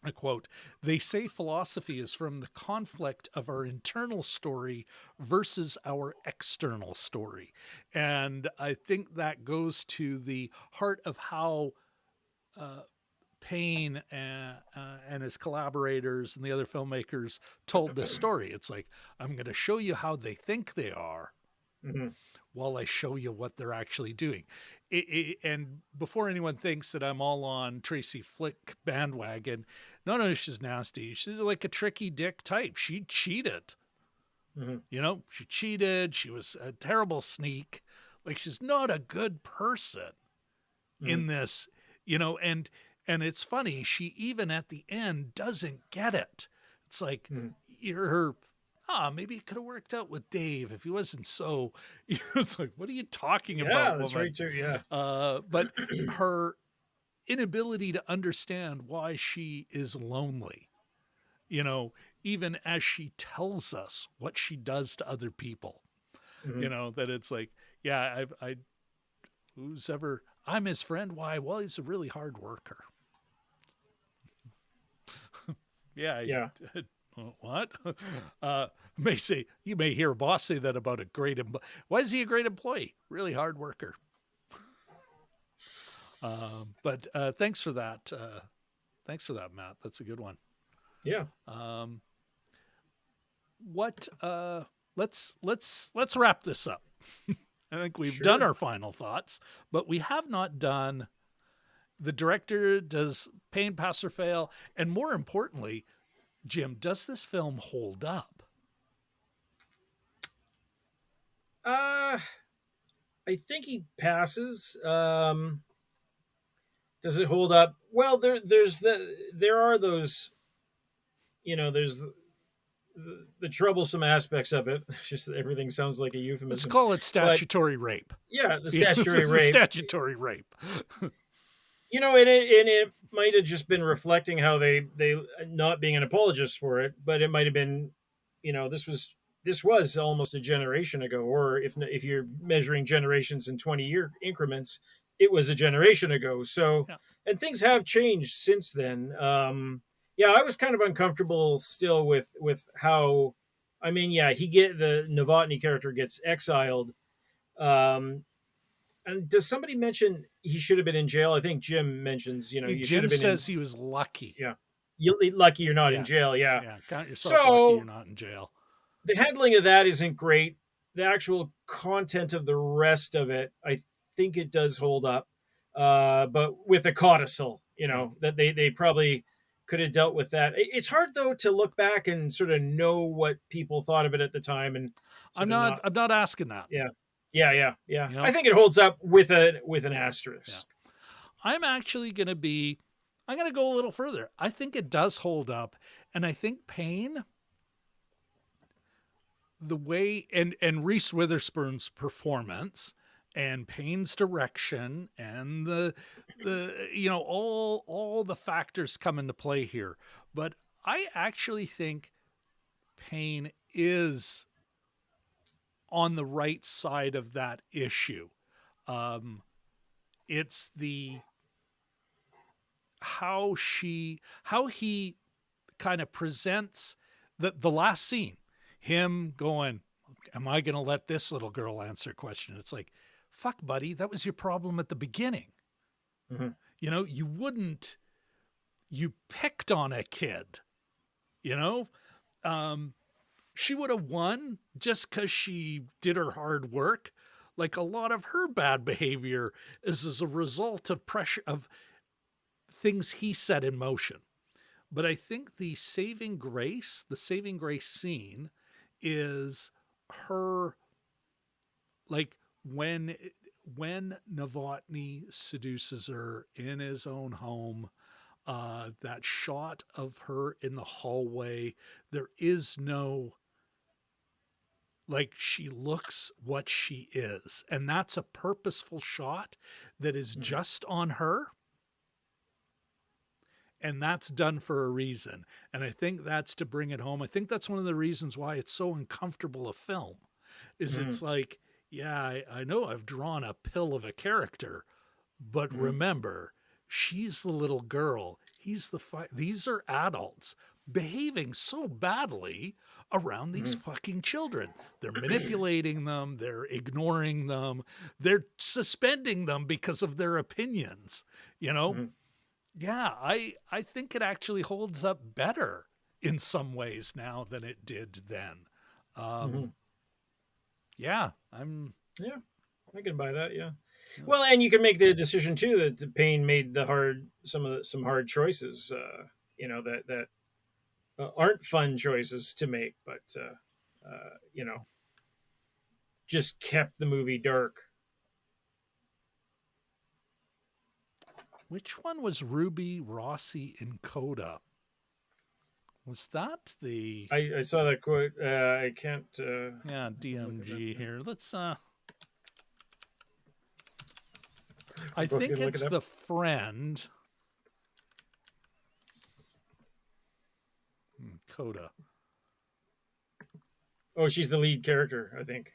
A quote, "They say philosophy is from the conflict of our internal story versus our external story." And I think that goes to the heart of how Payne and his collaborators and the other filmmakers told this story. It's like, I'm going to show you how they think they are while I show you what they're actually doing. And before anyone thinks that I'm all on Tracy Flick bandwagon, no, she's nasty. She's like a tricky dick type. She cheated. She cheated. She was a terrible sneak. Like, she's not a good person in this, and it's funny. She even at the end doesn't get it. It's like her, maybe it could have worked out with Dave if he wasn't so, it's like, what are you talking about? Yeah, that's right too. Yeah. But her inability to understand why she is lonely, even as she tells us what she does to other people, that it's like, I'm his friend. Why? Well, he's a really hard worker. Yeah. Yeah. What? You may hear a boss say that about a great. Why is he a great employee? Really hard worker. But thanks for that. Thanks for that, Matt. That's a good one. Yeah. What? Let's wrap this up. I think we've Sure. done our final thoughts, but we have not done the director. Does Payne pass or fail? And more importantly, Jim, does this film hold up? I think he passes. Does it hold up? Well, there are those, there's the troublesome aspects of it. It's just that everything sounds like a euphemism. Let's call it statutory rape. Yeah, the statutory rape. Statutory rape. And it might have just been reflecting how they not being an apologist for it, but it might have been, this was almost a generation ago, or if you're measuring generations in 20-year increments, it was a generation ago. So, Yeah. And things have changed since then. I was kind of uncomfortable still with how, the Novotny character gets exiled. And does somebody mention he should have been in jail? I think Jim mentions, you should have been. Jim says he was lucky. Yeah, lucky you're not in jail. Yeah, yeah. Count yourself lucky you're not in jail. The handling of that isn't great. The actual content of the rest of it, I think it does hold up, but with a codicil, that they probably could have dealt with that. It's hard though to look back and sort of know what people thought of it at the time. And I'm not asking that. Yeah. I think it holds up with an asterisk. Yeah. I'm going to go a little further. I think it does hold up. And I think Payne, the way, and Reese Witherspoon's performance and Payne's direction and the all the factors come into play here. But I actually think Payne is on the right side of that issue. It's how he kind of presents the last scene, him going, am I going to let this little girl answer a question? It's like, fuck buddy, that was your problem at the beginning. Mm-hmm. You picked on a kid, she would have won just because she did her hard work. Like a lot of her bad behavior is as a result of pressure of things he set in motion. But I think the saving grace scene is her, like when Novotny seduces her in his own home, that shot of her in the hallway, there is no, like, she looks what she is. And that's a purposeful shot that is just on her. And that's done for a reason. And I think that's to bring it home. I think that's one of the reasons why it's so uncomfortable a film, is it's like, yeah, I know I've drawn a pill of a character, but remember, she's the little girl. These are adults behaving so badly around these fucking children. They're manipulating them. They're ignoring them. They're suspending them because of their opinions, Yeah, I think it actually holds up better in some ways now than it did then. Yeah, I can buy that. Yeah. Well, and you can make the decision too that Payne made some hard choices, that aren't fun choices to make, but just kept the movie dark. Which one was Ruby Rossi in Coda? Was that the... I saw that quote. I can't... yeah, DMG here. Let's... I think it's the friend. Coda. Oh, she's the lead character, I think.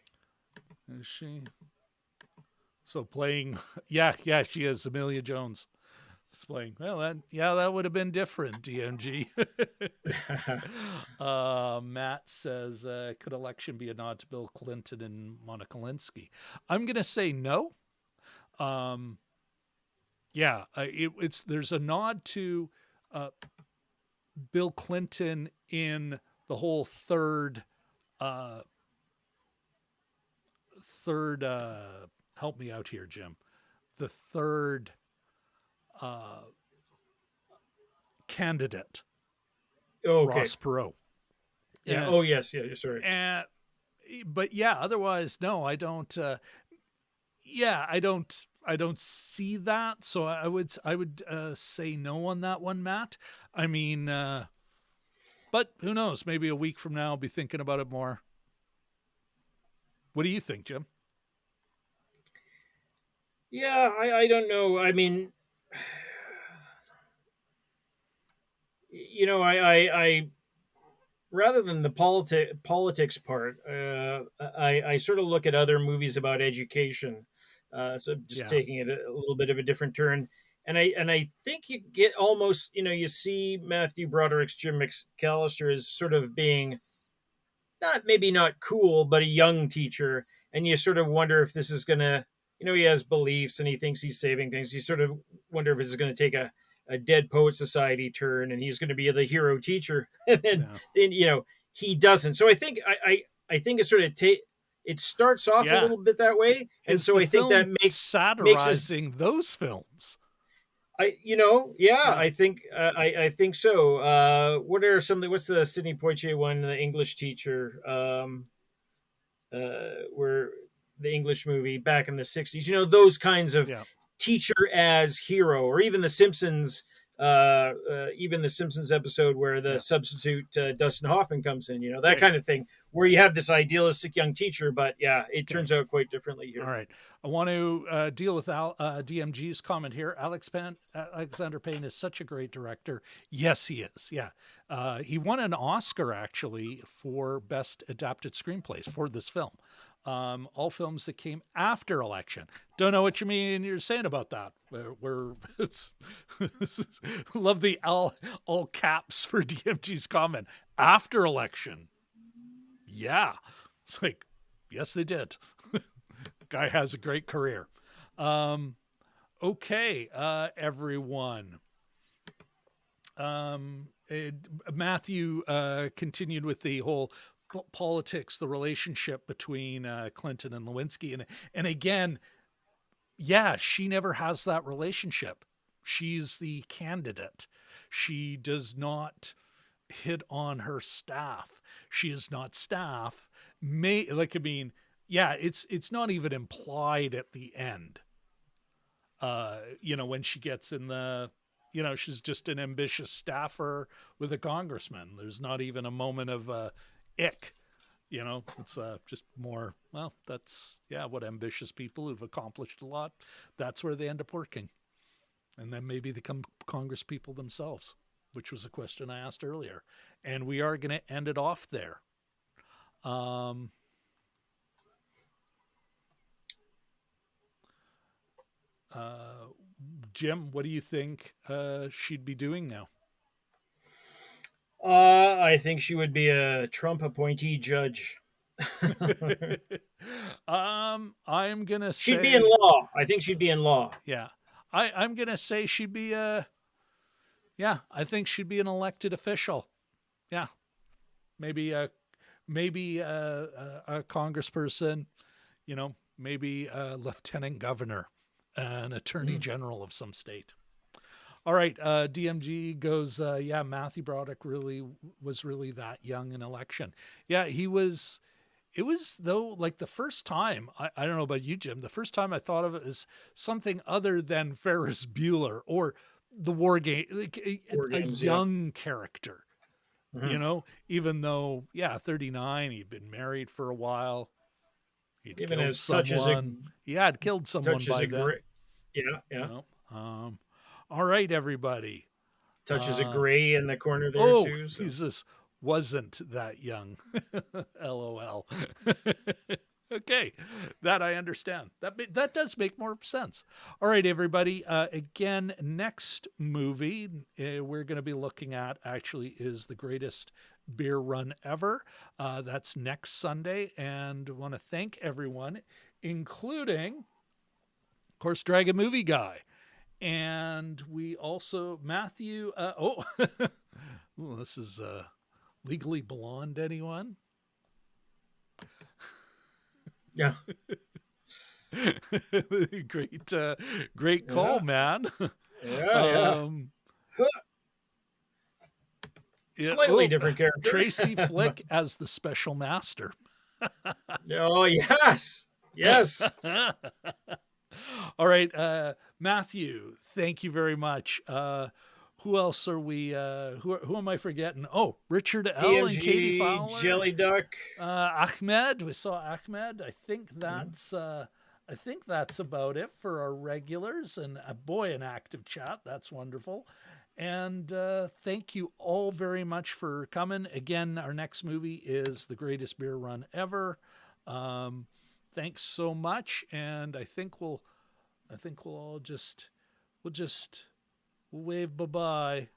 Is she? So playing... Yeah, she is. Amelia Jones. It's playing. Well, that would have been different, DMG. Matt says, could election be a nod to Bill Clinton and Monica Lewinsky? I'm going to say no. There's a nod to Bill Clinton in the whole third help me out here, Jim. The third candidate, Okay. Ross Perot. Yeah. And, Yes. Yeah. Sorry. But otherwise, no, I don't. I don't see that. So I would say no on that one, Matt. I mean, but who knows? Maybe a week from now, I'll be thinking about it more. What do you think, Jim? Yeah, I don't know. I mean, I rather than the politics part, I sort of look at other movies about education. So just taking it a little bit of a different turn, and I think you get almost, you see Matthew Broderick's Jim McAllister as sort of being maybe not cool, but a young teacher, and you sort of wonder if this is gonna, he has beliefs and he thinks he's saving things. You sort of wonder if this is going to take a Dead Poet Society turn, and he's going to be the hero teacher, and then he doesn't. So I think I think it sort of it starts off a little bit that way, and so I think that makes satirizing those films. I think I think so. What's the Sidney Poitier one, the English teacher, where the English movie back in the 60s, those kinds of teacher as hero, or even the Simpsons episode where the substitute Dustin Hoffman comes in, that kind of thing, where you have this idealistic young teacher, but it turns out quite differently here. All right. I want to deal with DMG's comment here. Alexander Payne is such a great director. Yes, he is. Yeah. He won an Oscar, actually, for Best Adapted Screenplays for this film. All films that came after election. Don't know what you mean you're saying about that. Love the all caps for DMG's comment. After election. Yeah. It's like, yes, they did. Guy has a great career. Okay, everyone. Matthew continued with the whole politics, the relationship between Clinton and Lewinsky. And again, she never has that relationship. She's the candidate. She does not hit on her staff. She is not staff. It's not even implied at the end. When she gets in the, she's just an ambitious staffer with a congressman. There's not even a moment of ick. It's just more, well, that's, what ambitious people who've accomplished a lot, that's where they end up working. And then maybe they become Congress people themselves, which was a question I asked earlier. And we are going to end it off there. Jim, what do you think she'd be doing now? I think she would be a Trump appointee judge. I'm gonna say she'd be in law. I think she'd be in law. Yeah, I'm gonna say she'd be I think she'd be an elected official. Yeah, maybe a congressperson. Maybe a lieutenant governor, an attorney general of some state. All right, DMG goes, Matthew Broderick was really that young in election. Yeah, he was. It was, though, like the first time, I don't know about you, Jim, the first time I thought of it as something other than Ferris Bueller or the War Game, like a young character, even though, 39, he'd been married for a while. Even as someone. He had killed someone by then. Yeah. All right, everybody. Touches of gray in the corner there, too. So. Jesus wasn't that young. LOL. Okay, that I understand. That does make more sense. All right, everybody. Again, next movie we're going to be looking at actually is the greatest beer run ever. That's next Sunday, and want to thank everyone, including, of course, Dragon Movie Guy, and we also Matthew. Ooh, this is Legally Blonde. Anyone? Yeah. Great call, Yeah. man. Yeah. Yeah. Slightly different character. Tracy Flick as the special master. Oh, yes. Yes. All right, Matthew, thank you very much. Who else are we? Who am I forgetting? Oh, Richard L. and Katie Fowler, Jelly Duck, Ahmed. We saw Ahmed. I think that's about it for our regulars. And boy, an active chat. That's wonderful. And thank you all very much for coming. Again, our next movie is The Greatest Beer Run Ever. Thanks so much, and I think we'll all just wave bye bye.